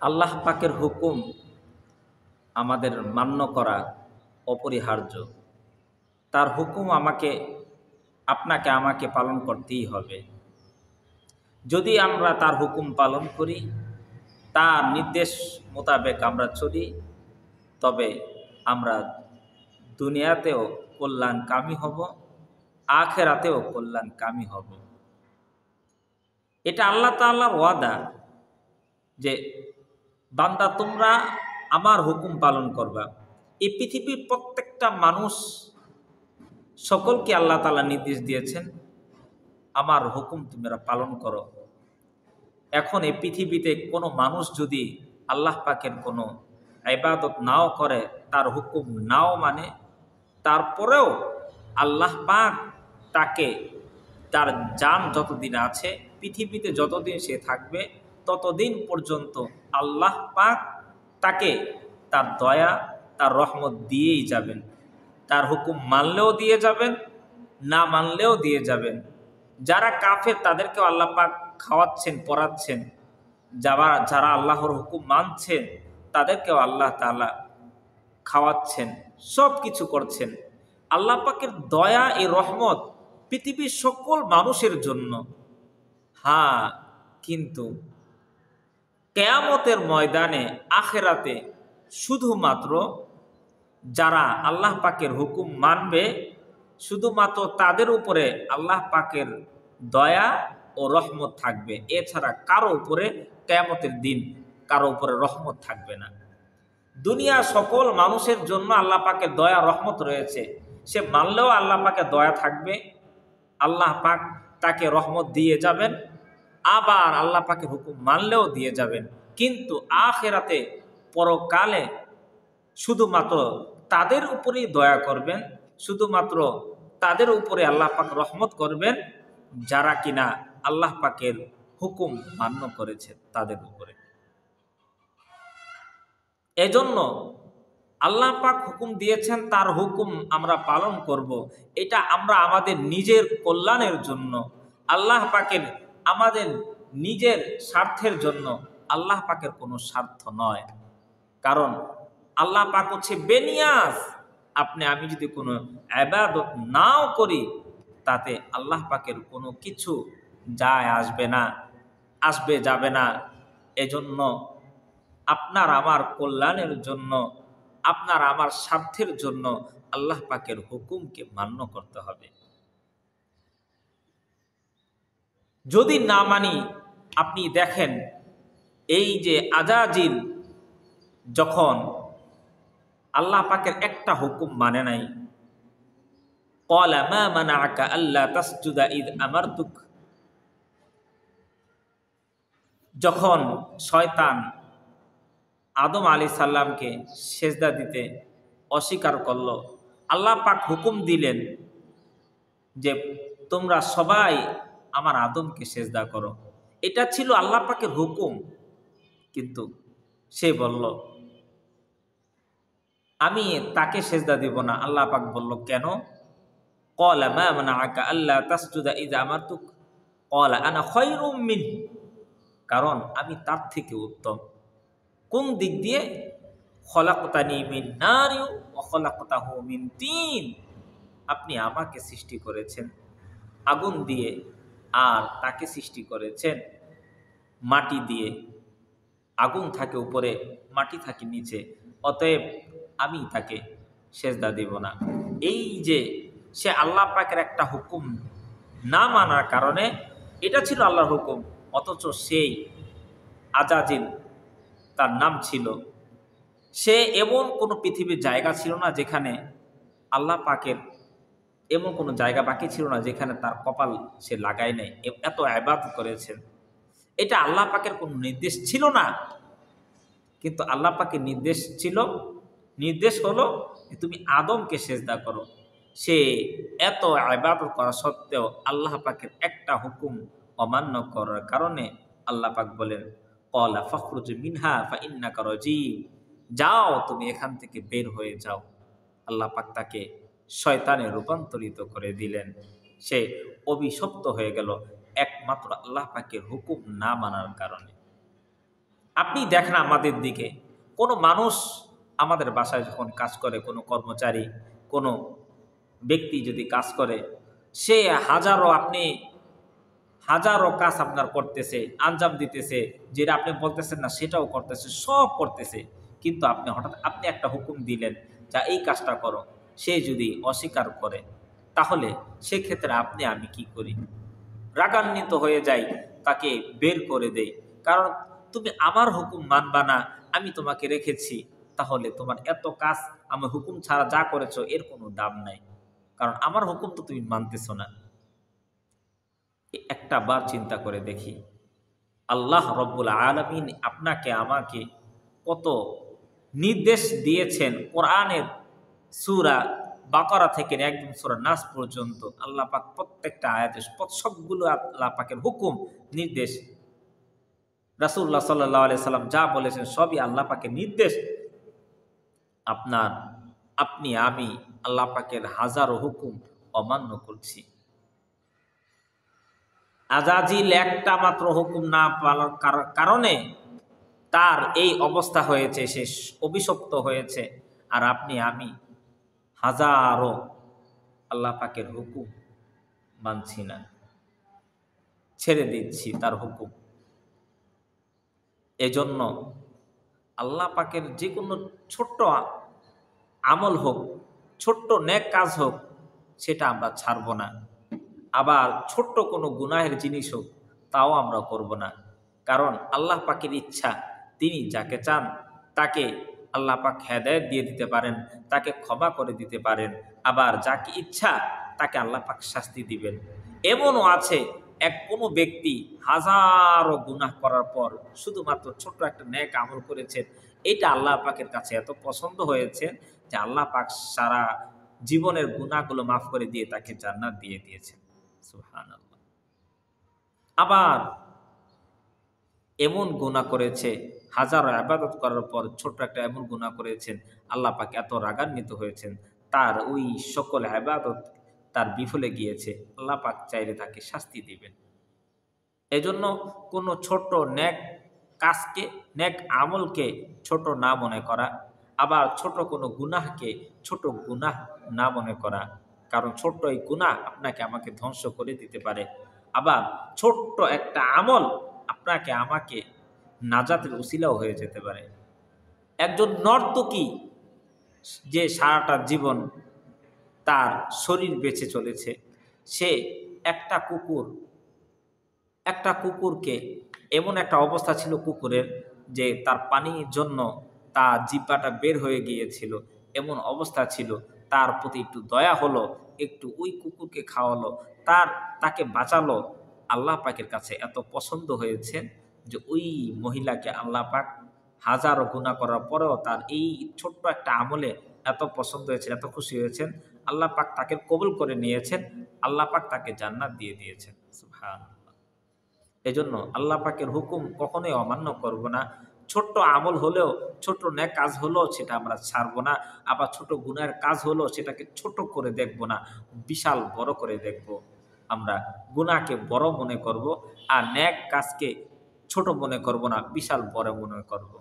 আল্লাহ পাকের হুকুম আমাদের মান্য করা অপরিহার্য। তার হুকুম আপনাকে আমাকে পালন করতেই হবে। যদি আমরা তার হুকুম পালন করি, তার নির্দেশ মোতাবেক আমরা চলি, তবে আমরা দুনিয়াতেও কল্যাণকামী হব, আখিরাতেও কল্যাণকামী হব। এটা আল্লাহ তাআলার ওয়াদা যে বান্দা তোমরা আমার হুকুম পালন করবা। এই পৃথিবীর প্রত্যেকটা মানুষ সকলকে আল্লাহ তাআলা নির্দেশ দিয়েছেন আমার হুকুম তোমরা পালন করো। এখন এই পৃথিবীতে কোনো মানুষ যদি আল্লাহ পাকের কোনো ইবাদত নাও করে, তার হুকুম নাও মানে, তারপরেও আল্লাহ পাক তাকে তার জান যতদিন আছে, পৃথিবীতে যতদিন সে থাকবে ততদিন পর্যন্ত আল্লাহ পাক তাকে তার দয়া, তার রহমত দিয়েই যাবেন। তার হুকুম মানলেও দিয়ে যাবেন, না মানলেও দিয়ে যাবেন। যারা কাফের তাদেরকেও আল্লাহ পাক খাওয়াচ্ছেন, পড়াচ্ছেন। যারা আল্লাহর হুকুম মানছেন তাদেরকেও আল্লাহ তাআলা খাওয়াচ্ছেন, সব কিছু করছেন। আল্লাহ পাকের দয়া, এই রহমত পৃথিবীর সকল মানুষের জন্য। হ্যাঁ, কিন্তু কিয়ামতের ময়দানে, আখিরাতে শুধুমাত্র যারা আল্লাহ পাকের হুকুম মানবে, শুধুমাত্র তাদের উপরে আল্লাহ পাকের দয়া ও রহমত থাকবে। এছাড়া কারো উপরে কিয়ামতের দিন কারো উপরে রহমত থাকবে না। দুনিয়া সকল মানুষের জন্য আল্লাহ পাকের দয়া রহমত রয়েছে। সে মানলেও আল্লাহ পাকের দয়া থাকবে, আল্লাহ পাক তাকে রহমত দিয়ে যাবেন। আবার আল্লাহ পাকের হুকুম মানলেও দিয়ে যাবেন। কিন্তু আখিরাতে, পরকালে শুধুমাত্র তাদের উপরেই দয়া করবেন, শুধুমাত্র তাদের উপরে আল্লাহ পাক রহমত করবেন যারা কিনা আল্লাহ পাকের হুকুম মান্য করেছে তাদের উপরে। এজন্য আল্লাহ পাক হুকুম দিয়েছেন, তার হুকুম আমরা পালন করব। এটা আমরা আমাদের নিজের কল্যাণের জন্য, আল্লাহ পাকের আমাদের নিজের স্বার্থের জন্য। আল্লাহ পাকের কোনো স্বার্থ নয়। কারণ আল্লাহ পাক হচ্ছে বেনিয়াজ। আমি যদি কোনো ইবাদত নাও করি, তাতে আল্লাহ পাকের কোনো কিছু যায় আসবে না, আসবে যাবে না। এজন্য আপনার আমার কল্যাণের জন্য, আপনার আমার স্বার্থের জন্য আল্লাহ পাকের হুকুমকে মান্য করতে হবে। যদি না মানি, আপনি দেখেন এই যে আজাজিল যখন আল্লাহ পাকের একটা হুকুম মানে নাই, ক্বালা মা মানাআকা আল্লা তাসজুদা ইয আমারতুক, যখন শয়তান আদম আলাইহিস সালামকে সেজদা দিতে অস্বীকার করল, আল্লাহ পাক হুকুম দিলেন যে তোমরা সবাই আমার আদমকে সেজদা করো। এটা ছিল আল্লাহ পাকের হুকুম, কিন্তু সে বলল আমি তাকে সেজদা দিব না। আল্লাহ পাক বলল কেন? ক্বালা মা মানাআকা আল্লা তাসজুদা ইয আমারতুক ক্বালা আনা খায়রুম মিনহু, কারণ আমি তার থেকে উত্তম। কোন দিক দিয়ে? খলাকতানি মিন নারি ওয়া খলাকতাহু মিন তিন, আপনি আমাকে সৃষ্টি করেছেন আগুন দিয়ে, আর তাকে সৃষ্টি করেছেন মাটি দিয়ে। আগুন থাকে উপরে, মাটি থাকে নিচে, অতএব আমি তাকে সেজদা দেব না। এই যে সে আল্লাহ পাকের একটা হুকুম না মানার কারণে, এটা ছিল আল্লাহর হুকুম, অথচ সেই আজাজিল তার নাম ছিল, সে এমন কোনো পৃথিবীর জায়গা ছিল না যেখানে আল্লাহ পাকের, এমন কোনো জায়গা বাকি ছিল না যেখানে তার কপাল সে লাগায় নেয়। এত ইবাদত করেছেন, এটা আল্লাহ পাকের কোনো নির্দেশ ছিল না। কিন্তু আল্লাহ পাকের নির্দেশ হলো তুমি আদমকে সেজদা করো। সে এত ইবাদত করা সত্ত্বেও আল্লাহ পাকের একটা হুকুম অমান্য করার কারণে আল্লাহ পাক বলেন ক্বালা ফাখরুজ মিনহা ফাইন্নাকা রাজীম, যাও তুমি এখান থেকে বের হয়ে যাও। আল্লাহ পাক তাকে শয়তানে রূপান্তরিত করে দিলেন। সে অভিশপ্ত হয়ে গেল একমাত্র আল্লাহ পাকের হুকুম না মানার কারণে। আপনি দেখেন আমাদের দিকে কোনো মানুষ আমাদের বাসায় যখন কাজ করে, কোনো কর্মচারী, কোনো ব্যক্তি যদি কাজ করে, সে হাজারো কাজ আপনার করতেছে, আঞ্জাম দিতেছে, যেটা আপনি বলতেছেন না সেটাও করতেছে, সব করতেছে। কিন্তু আপনি একটা হুকুম দিলেন যা এই কাজটা করো, সে যদি অস্বীকার করে, তাহলে সেক্ষেত্রে আমি কি করি? রাগান্বিত হয়ে যাই, তাকে বের করে দেই। কারণ তুমি আমার হুকুম মানবা না, আমি তোমাকে রেখেছি, তাহলে তোমার এত কাজ আমি হুকুম ছাড়া যা করেছো এর কোনো দাম নাই, কারণ আমার হুকুম তো তুমি মানতেছো না। একটা বার চিন্তা করে দেখি, আল্লাহ রব্বুল আলামিন আপনাকে আমাকে কত নির্দেশ দিয়েছেন। কোরআনের সূরা বাকারা থেকে একদম সূরা নাস পর্যন্ত আল্লাহ পাক প্রত্যেকটা আয়াতে সবগুলো আল্লাহ পাকের হুকুম, নির্দেশ। রাসূলুল্লাহ সাল্লাল্লাহু আলাইহি সাল্লাম যা বলেছেন সবই আল্লাহ পাকের নির্দেশ। আমি আল্লাহ পাকের হাজারো হুকুম অমান্য করছি। আজাজিল একটা মাত্র হুকুম না পালন কারণে তার এই অবস্থা হয়েছে, সে অভিশপ্ত হয়েছে। আর আমি হাজারো আল্লাহ পাকের হুকুম মানছি না, ছেড়ে দিচ্ছি তার হুকুম। এজন্য আল্লাহ পাকের যে কোনো ছোট্ট আমল হোক, ছোট্ট নেক কাজ হোক, সেটা আমরা ছাড়ব না। আবার ছোট্ট কোনো গুনাহের জিনিস হোক, তাও আমরা করব না। কারণ আল্লাহ পাকের ইচ্ছা, তিনি যাকে চান তাকে আল্লাহ পাক হেদায়েত দিয়ে দিতে পারেন, তাকে ক্ষমা করে দিতে পারেন। আবার যাকে ইচ্ছা তাকে আল্লাহ পাক শাস্তি দিবেন। এমনও আছে কোনো ব্যক্তি হাজারো গুনাহ করার পর শুধুমাত্র ছোট্ট একটা নেক আমল করেছেন, এটা আল্লাহ পাকের কাছে এত পছন্দ হয়েছে যে আল্লাহ পাক সারা জীবনের গুনাহগুলো মাফ করে দিয়ে তাকে জান্নাত দিয়ে দিয়েছেন। সুবহানাল্লাহ। আবার এমন গুনাহ করেছে, হাজারো ইবাদত করার পর ছোট্ট একটা এমন গুনাহ করেছেন, আল্লাহ পাক এত রাগান্বিত হয়েছেন, তার ওই সকল ইবাদত তার বিফলে গিয়েছে। আল্লাহ পাক চাইলে তাকে শাস্তি দিবেন। এজন্য কোনো ছোট্ট নেক কাজকে, নেক আমলকে ছোট না মনে করা, আবার ছোট কোনো গুনাহকে ছোট গুনাহ না মনে করা। কারণ ছোট্ট এই গুনাহ আপনাকে আমাকে ধ্বংস করে দিতে পারে। আবার ছোট্ট একটা আমল আপনাকে আমাকে নাজাতের উসিলাও হয়ে যেতে পারে। একজন নর্তকী যে সারাটা জীবন তার শরীর বেঁচে চলেছে, সে একটা কুকুরকে, এমন একটা অবস্থা ছিল কুকুরের যে তার পানির জন্য তার জিহ্বাটা বের হয়ে গিয়েছিল, এমন অবস্থা ছিল। তার প্রতি একটু দয়া হলো, একটু ওই কুকুরকে খাওয়ালো, তাকে বাঁচালো। আল্লাহ পাকের কাছে এত পছন্দ হয়েছে যে ওই মহিলাকে আল্লাহ পাক হাজারো গুনাহ করার পরেও তার এই ছোট্ট একটা আমলে এত পছন্দ হয়েছে, এত খুশি হয়েছেন। আল্লাহ পাক তাকে কবুল করে নিয়েছেন, আল্লাহ পাক তাকে জান্নাত দিয়ে দিয়েছেন। সুবহানাল্লাহ। এজন্য আল্লাহ পাকের হুকুম কখনোই অমান্য করব না। ছোট্ট আমল হলেও, ছোট নেক কাজ হলেও সেটা আমরা ছাড়বো না। আবার ছোট গুনাহের কাজ হলেও সেটাকে ছোট করে দেখব না, বিশাল বড় করে দেখব। আমরা গুনাহকে বড় মনে করব, আর নেক কাজকে ছোট মনে করব না, বিশাল বড় মনে করব।